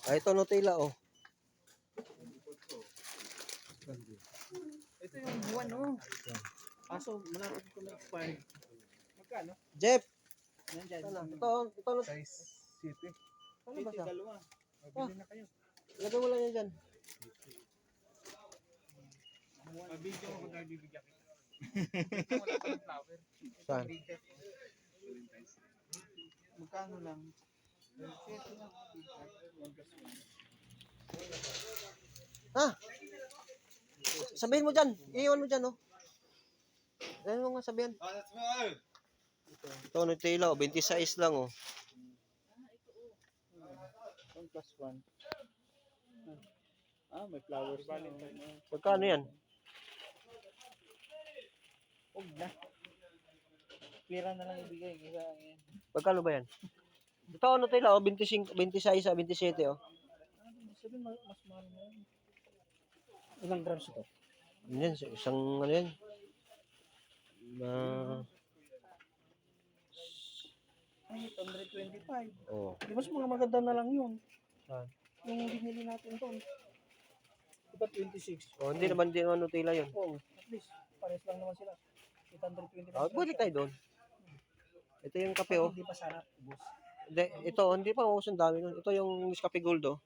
Ay, ito Nutella, oh. Ito yung buwan, oh. Kaso, malapit ko na-expire. Magkano? Jeff! Nandyan. Ito, Size city. ano ba siya? Dalawa. Mabili na kayo. Lagay mo lang yan dyan. Mabigyan mo kung tayo bibigyan kita. Saan? Magkano lang? Ha? Sabihin mo dyan. Iiwan mo dyan, oh. Dahil mo nga sabihin. Ito, Nutella, oh. 26 lang, oh. 1 plus 1. May flowers na. Magkano yan? Huwag na. Pira na lang ibigay. Kaya yan. Magkano ba yan? Ito, Nutella, oh. 25, 26, 27, oh. Sabi mas mahal mo yan. Ilang grams ito? Yan, isang, ano yan? Ay, 125. Oh. Di mas mga maganda na lang yun. Saan? Yung binili natin doon. Diba 26? Oh, hindi naman din ano Nutella yun. Oo, at least. Pares lang naman sila. 825. Oh, balik tayo doon. Ito yung kape, oh. Hindi pa sarap, boss. Hindi pa ubos ang dami nun. Ito yung Nescafe Gold, oh.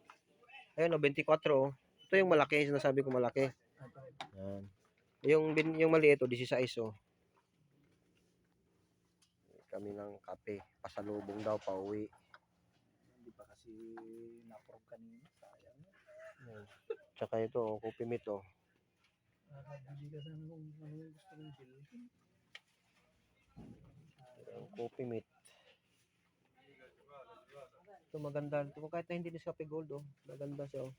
Ayun, oh, 24, oh. Ito yung malaki, sinasabi ko malaki. Yan. Yung maliit, oh, 16, oh. Kami ng kape. Pasalubong daw, pauwi. Hindi pa kasi na-prove kanina. Sayang. Yan. Tsaka ito, oh, Coffee Meat, oh. Nakabili ka sana kung ano yung gusto mong bilhin. Yung Coffee Meat. Ito maganda. Ito kahit na hindi Nescafe Gold, oh. Maganda siya, oh.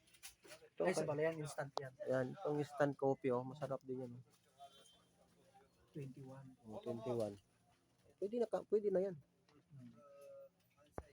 Ito, Ay, sa bala yan, instant yan. yan. Itong instant coffee, oh. Masarap din yan, oh. 21. Oh, 21. Pwede na yan.